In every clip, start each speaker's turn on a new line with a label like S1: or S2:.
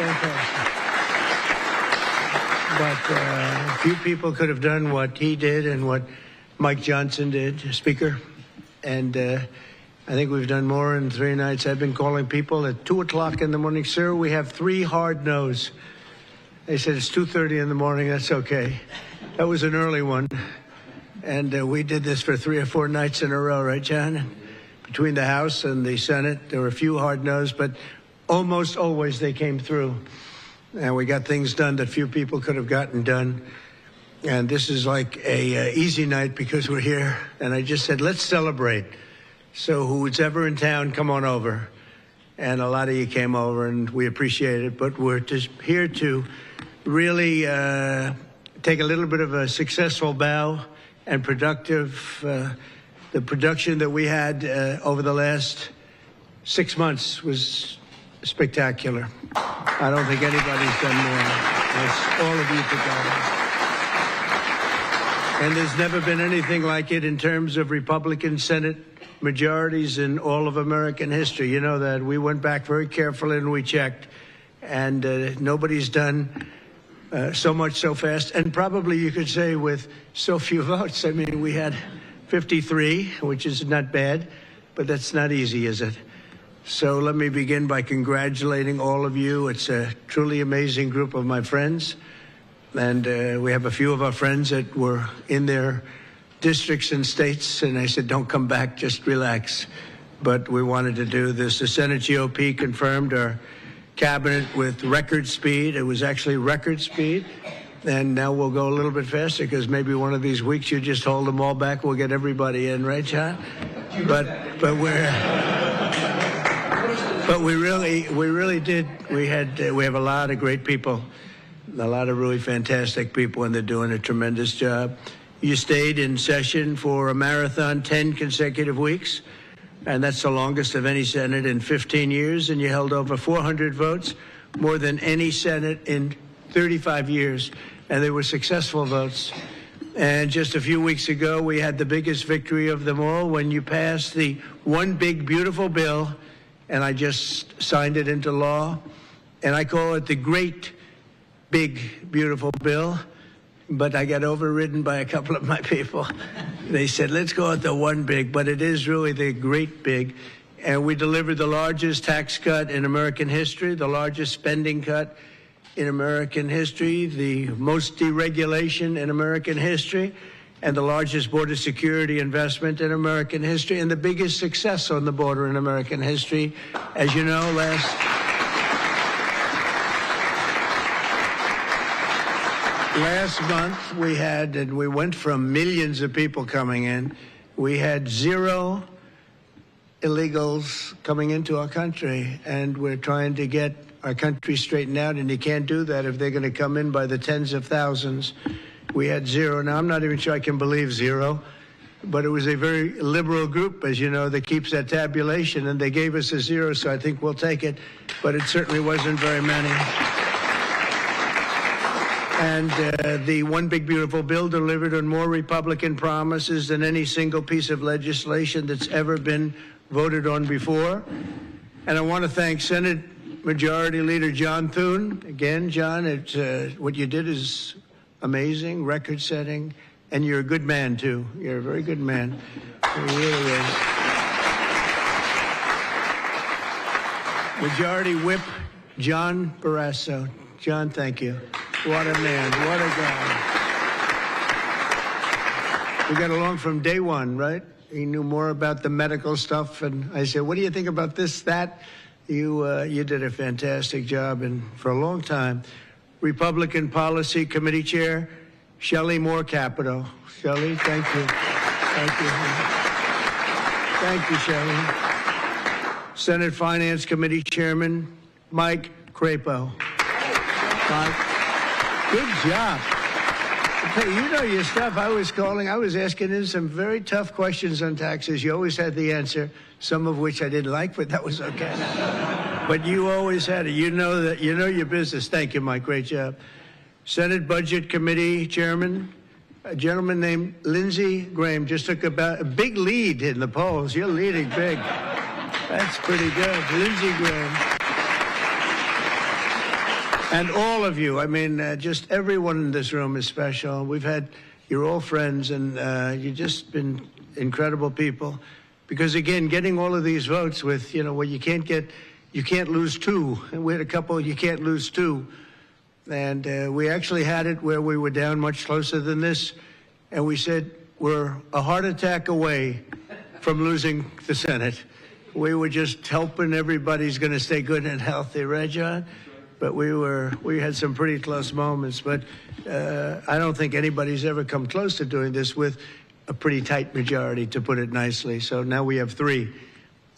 S1: fantastic. But few people could have done what he did and what Mike Johnson did, Speaker. And I think we've done more in 3 nights. I've been calling people at 2 o'clock in the morning. Sir, we have 3 hard no's. They said it's 2:30 in the morning. That's okay. That was an early one. And we did this for 3 or 4 nights in a row, right, John? Between the House and the Senate, there were a few hard no's, but almost always they came through. And we got things done that few people could have gotten done. And this is like a easy night because we're here. And I just said, let's celebrate. So who's ever in town, come on over. And a lot of you came over, and we appreciate it. But we're just here to really take a little bit of a successful bow and productive. The production that we had over the last 6 months was spectacular. I don't think anybody's done more. That's all of you together. And there's never been anything like it in terms of Republican Senate majorities in all of American history. You know that. We went back very carefully and we checked. And nobody's done so much so fast. And probably you could say with so few votes. I mean, we had 53, which is not bad. But that's not easy, is it? So let me begin by congratulating all of you. It's a truly amazing group of my friends. And we have a few of our friends that were in their districts and states, and I said, don't come back, just relax. But we wanted to do this. The Senate GOP confirmed our cabinet with record speed. It was actually record speed. And now we'll go a little bit faster because maybe one of these weeks you just hold them all back. We'll get everybody in, right, John? But we really did. We have a lot of great people, a lot of really fantastic people, and they're doing a tremendous job. You stayed in session for a marathon 10 consecutive weeks, and that's the longest of any Senate in 15 years, and you held over 400 votes, more than any Senate in 35 years, and they were successful votes. And just a few weeks ago, we had the biggest victory of them all when you passed the One Big Beautiful Bill, and I just signed it into law, and I call it the Great Big Beautiful Bill, but I got overridden by a couple of my people. They said, let's call it the One Big, but it is really the Great Big. And we delivered the largest tax cut in American history, the largest spending cut in American history, the most deregulation in American history, and the largest border security investment in American history, and the biggest success on the border in American history. As you know, last month we went from millions of people coming in. We had 0 illegals coming into our country, and we're trying to get our country straightened out, and you can't do that if they're going to come in by the tens of thousands. We had 0. Now, I'm not even sure I can believe 0, but it was a very liberal group, as you know, that keeps that tabulation, and they gave us a 0, so I think we'll take it, but it certainly wasn't very many. And the One Big Beautiful Bill delivered on more Republican promises than any single piece of legislation that's ever been voted on before. And I want to thank Senate Majority Leader John Thune. Again, John, what you did is amazing, record-setting, and you're a good man, too. You're a very good man. You really is. Majority Whip John Barrasso. John, thank you. What a man. What a guy. We got along from day one, right? He knew more about the medical stuff, and I said, what do you think about this, that? You did a fantastic job, and for a long time, Republican Policy Committee Chair, Shelley Moore Capito. Shelley, thank you. Thank you. Thank you, Shelley. Senate Finance Committee Chairman, Mike Crapo. Mike, good job. You know your stuff. I was asking him some very tough questions on taxes. You always had the answer, some of which I didn't like, but that was okay. But you always had it. You know your business. Thank you, Mike. Great job. Senate Budget Committee Chairman, a gentleman named Lindsey Graham, just took about a big lead in the polls. You're leading big. That's pretty good. Lindsey Graham. And all of you, I mean, just everyone in this room is special. You're all friends, and you've just been incredible people. Because again, getting all of these votes with, where you can't lose two. And we had a couple, you can't lose two. And we actually had it where we were down much closer than this. And we said, we're a heart attack away from losing the Senate. We were just hoping everybody's going to stay good and healthy, right, John? But we had some pretty close moments. But I don't think anybody's ever come close to doing this with a pretty tight majority, to put it nicely. So now we have three.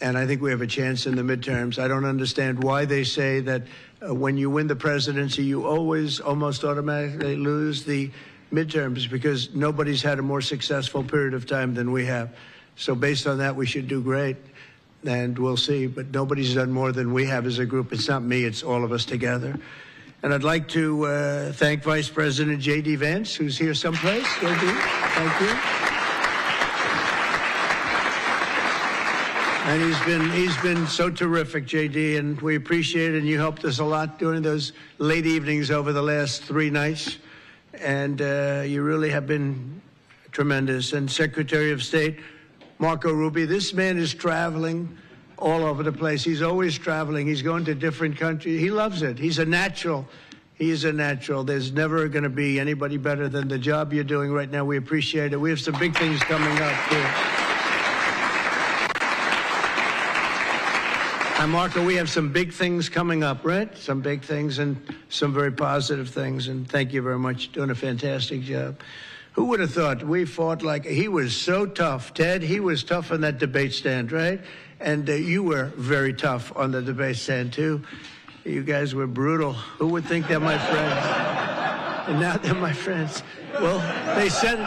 S1: And I think we have a chance in the midterms. I don't understand why they say that when you win the presidency, you always almost automatically lose the midterms, because nobody's had a more successful period of time than we have. So based on that, we should do great. And we'll see. But nobody's done more than we have as a group. It's not me. It's all of us together. And I'd like to thank Vice President J.D. Vance, who's here someplace. J.D., thank you. And he's been so terrific, J.D., and we appreciate it. And you helped us a lot during those late evenings over the last 3 nights. And you really have been tremendous. And Secretary of State Marco Rubio, this man is traveling all over the place. He's always traveling. He's going to different countries. He loves it. He's a natural. He is a natural. There's never going to be anybody better than the job you're doing right now. We appreciate it. We have some big things coming up, too. And Marco, we have some big things coming up, right? Some big things and some very positive things. And thank you very much. Doing a fantastic job. Who would have thought we fought like he was so tough, Ted? He was tough on that debate stand, right? And you were very tough on the debate stand, too. You guys were brutal. Who would think they're my friends? And now they're my friends. Well, they said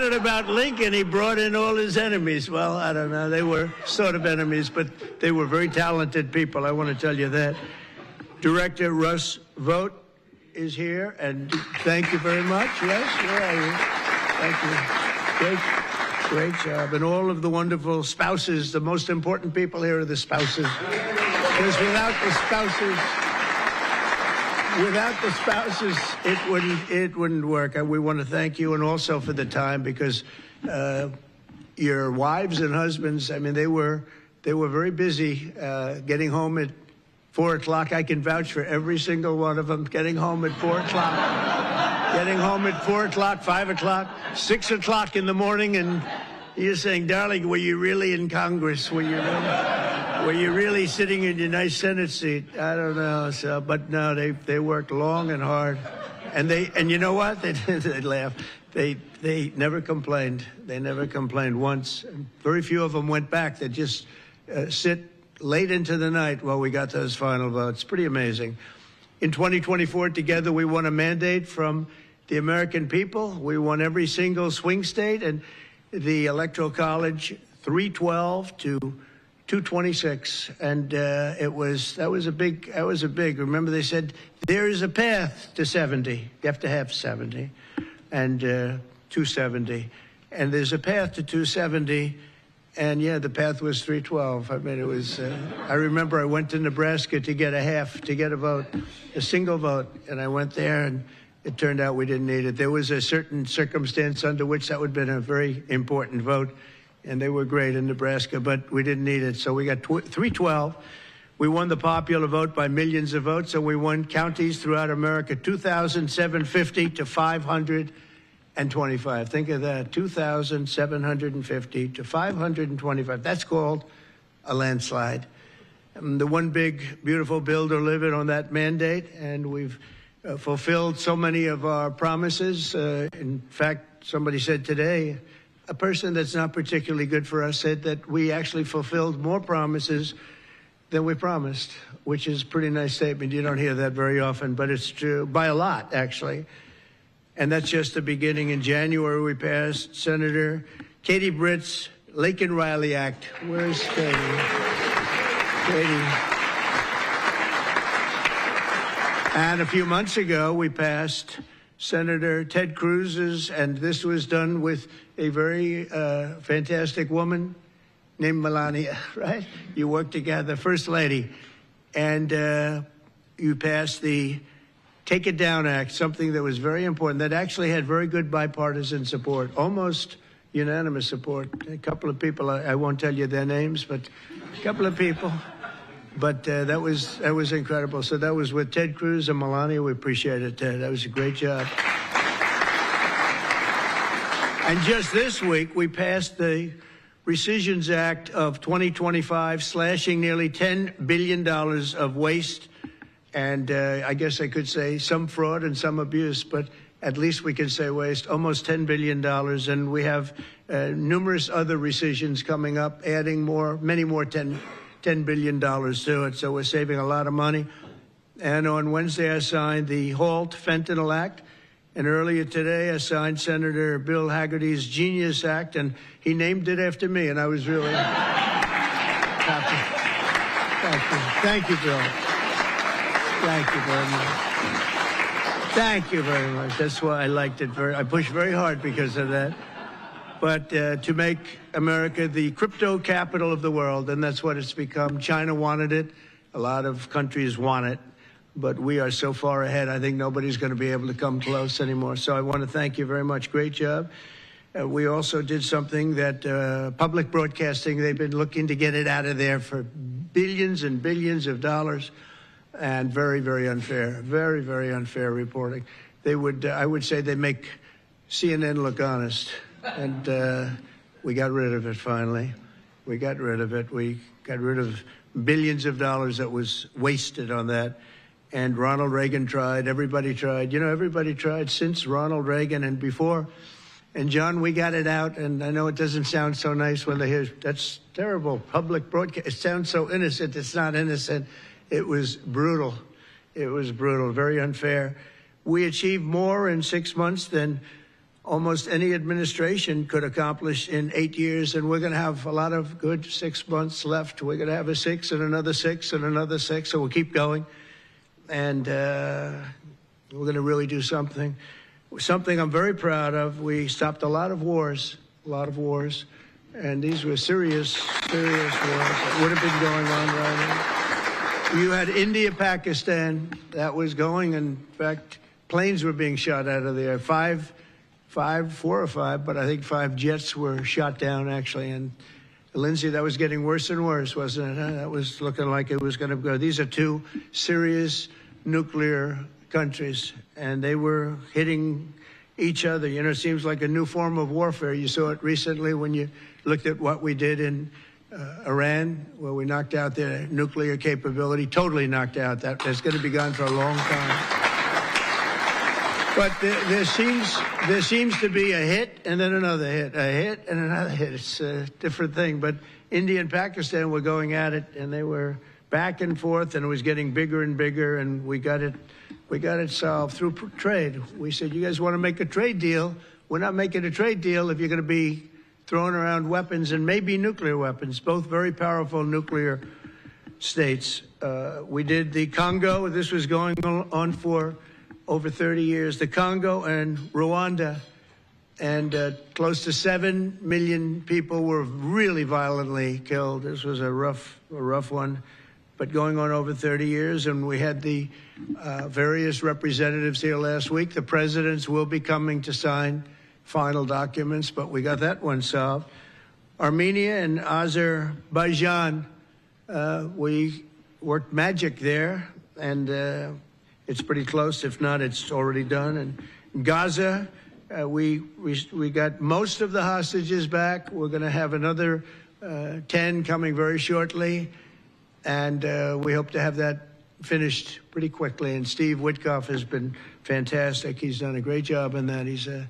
S1: it about Lincoln. He brought in all his enemies. Well, I don't know. They were sort of enemies, but they were very talented people. I want to tell you that. Director Russ Vogt is here, and thank you very much. Yes, where are you? Thank you. Great job. And all of the wonderful spouses, the most important people here are the spouses. Because without the spouses, it wouldn't work. We want to thank you, and also for the time, because your wives and husbands, I mean, they were very busy getting home at 4 o'clock. I can vouch for every single one of them getting home at 4 o'clock. Getting home at 4 o'clock, 5 o'clock, 6 o'clock in the morning, and you're saying, darling, were you really in Congress? Were you really sitting in your nice Senate seat? I don't know. So, but no, they worked long and hard. And you know what? They laugh. They never complained. They never complained once. And very few of them went back. They just sit late into the night while we got those final votes. Pretty amazing. In 2024, together, we won a mandate from the American people. We won every single swing state, and the Electoral College 312 to 226, and that was a big. Remember, they said there is a path to 70. You have to have 70, and 270, and there's a path to 270. And yeah, the path was 312. I mean, it was, I remember I went to Nebraska to get a vote, a single vote. And I went there, and it turned out we didn't need it. There was a certain circumstance under which that would have been a very important vote. And they were great in Nebraska, but we didn't need it. So we got 312. We won the popular vote by millions of votes. So we won counties throughout America, 2,750 to 525. Think of that, 2,750 to 525. That's called a landslide. The one big, beautiful bill delivered on that mandate, and we've fulfilled so many of our promises. In fact, somebody said today, a person that's not particularly good for us said that we actually fulfilled more promises than we promised, which is a pretty nice statement. You don't hear that very often, but it's true, by a lot, actually. And that's just the beginning. In January, we passed Senator Katie Britt's Laken-Riley Act. Where's Katie? Katie. And a few months ago, we passed Senator Ted Cruz's, and this was done with a very fantastic woman named Melania, right? You worked together, First Lady. And you passed the Take It Down Act, something that was very important, that actually had very good bipartisan support, almost unanimous support. A couple of people, I won't tell you their names, but a couple of people. But that was incredible. So that was with Ted Cruz and Melania. We appreciate it, Ted. That was a great job. And just this week, we passed the Rescissions Act of 2025, slashing nearly $10 billion of waste. And I guess I could say some fraud and some abuse, but at least we can say waste, almost $10 billion. And we have numerous other rescissions coming up, adding more, many more $10 billion to it. So we're saving a lot of money. And on Wednesday, I signed the HALT Fentanyl Act. And earlier today, I signed Senator Bill Hagerty's Genius Act, and he named it after me, and I was really happy. Thank you, Bill. Thank you very much. Thank you very much. That's why I liked it. I pushed very hard because of that. But to make America the crypto capital of the world, and that's what it's become. China wanted it. A lot of countries want it. But we are so far ahead, I think nobody's going to be able to come close anymore. So I want to thank you very much. Great job. We also did something that public broadcasting, they've been looking to get it out of there for billions and billions of dollars. And very, very unfair, very, very unfair reporting. They would, I would say they make CNN look honest. And we got rid of it finally. We got rid of it. We got rid of billions of dollars that was wasted on that. And Ronald Reagan tried, everybody tried. You know, everybody tried since Ronald Reagan and before. And John, we got it out, and I know it doesn't sound so nice when they hear, that's terrible, public broadcast. It sounds so innocent. It's not innocent. It was brutal. It was brutal, very unfair. We achieved more in 6 months than almost any administration could accomplish in 8 years, and we're going to have a lot of good 6 months left. We're going to have a 6 and another 6 and another 6, so we'll keep going. And we're going to really do something I'm very proud of. We stopped a lot of wars, and these were serious wars that would have been going on right now. You had India, Pakistan, that was going. In fact, planes were being shot out of there. Four or five, but I think 5 jets were shot down, actually. And Lindsay, that was getting worse and worse, wasn't it? Huh? That was looking like it was going to go. These are 2 serious nuclear countries, and they were hitting each other. You know, it seems like a new form of warfare. You saw it recently when you looked at what we did in Iran, where we knocked out their nuclear capability, totally knocked out. That's going to be gone for a long time. But there seems to be a hit and then another hit, a hit and another hit. It's a different thing. But India and Pakistan were going at it, and they were back and forth, and it was getting bigger and bigger, and we got it solved through trade. We said, you guys want to make a trade deal? We're not making a trade deal if you're going to be throwing around weapons, and maybe nuclear weapons, both very powerful nuclear states. We did the Congo. This was going on for over 30 years, the Congo and Rwanda, and close to 7 million people were really violently killed. This was a rough one, but going on over 30 years, and we had the various representatives here last week. The presidents will be coming to sign final documents, but we got that one solved. Armenia and Azerbaijan, we worked magic there, and it's pretty close. If not, it's already done. And Gaza, we got most of the hostages back. We're going to have another 10 coming very shortly. And we hope to have that finished pretty quickly. And Steve Witkoff has been fantastic. He's done a great job in that. He's a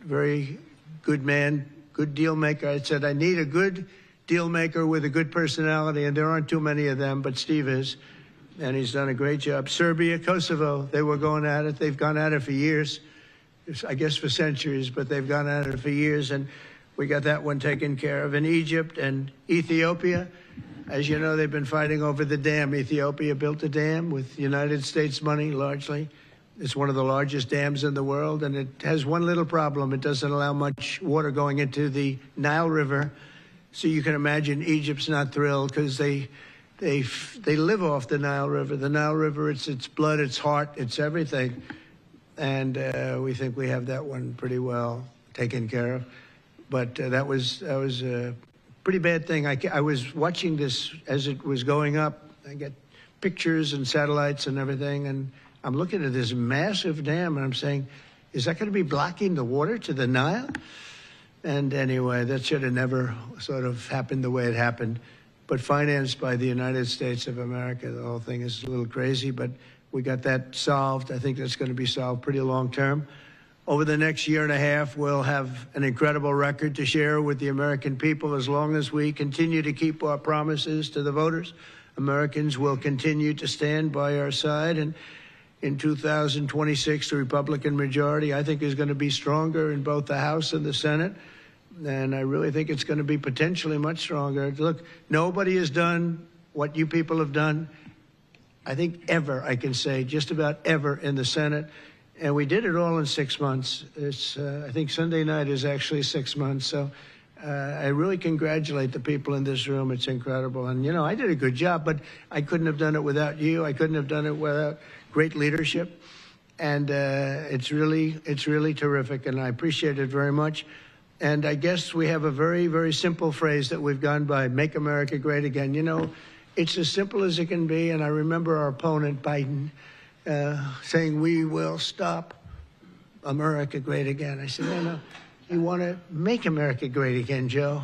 S1: very good man, good deal maker. I said, I need a good deal maker with a good personality, and there aren't too many of them, but Steve is. And he's done a great job. Serbia, Kosovo, they were going at it. They've gone at it for years, I guess for centuries, but they've gone at it for years, and we got that one taken care of. In Egypt and Ethiopia, as you know, they've been fighting over the dam. Ethiopia built a dam with United States money, largely. It's one of the largest dams in the world, and it has one little problem. It doesn't allow much water going into the Nile River. So you can imagine Egypt's not thrilled because they they live off the Nile River. The Nile River, it's blood, it's heart, it's everything. And we think we have that one pretty well taken care of. But that was a pretty bad thing. I was watching this as it was going up. I get pictures and satellites and everything, and I'm looking at this massive dam, and I'm saying, is that going to be blocking the water to the Nile? And anyway, that should have never sort of happened the way it happened. But financed by the United States of America, the whole thing is a little crazy, but we got that solved. I think that's going to be solved pretty long term. Over the next year and a half, we'll have an incredible record to share with the American people. As long as we continue to keep our promises to the voters, Americans will continue to stand by our side. And in 2026, the Republican majority, I think, is going to be stronger in both the House and the Senate. And I really think it's going to be potentially much stronger. Look, nobody has done what you people have done, I think, ever, I can say, just about ever in the Senate. And we did it all in 6 months. I think Sunday night is actually 6 months. So I really congratulate the people in this room. It's incredible. And, you know, I did a good job, but I couldn't have done it without you. I couldn't have done it without great leadership. And it's really terrific, and I appreciate it very much. And I guess we have a very, very simple phrase that we've gone by, make America great again. You know, it's as simple as it can be. And I remember our opponent, Biden, saying, we will stop America great again. I said, no, you want to make America great again, Joe.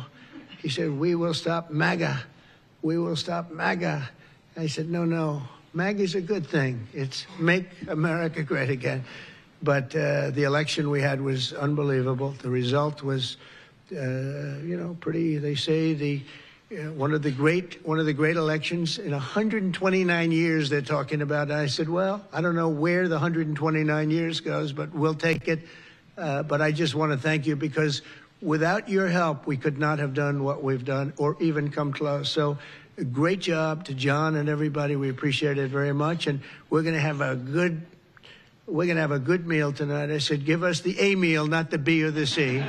S1: He said, we will stop MAGA. We will stop MAGA. I said, no, MAGA is a good thing. It's make America great again. But the election we had was unbelievable. The result was, pretty. They say one of the great elections in 129 years. They're talking about. And I said, well, I don't know where the 129 years goes, but we'll take it. But I just want to thank you, because without your help, we could not have done what we've done or even come close. So great job to John and everybody. We appreciate it very much, and we're going to have a good meal tonight. I said, give us the A meal, not the B or the C.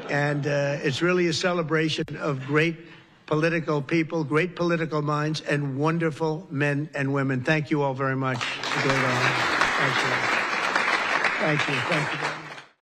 S1: And it's really a celebration of great political people, great political minds, and wonderful men and women. Thank you all very much. Thank you. Thank you. Thank you.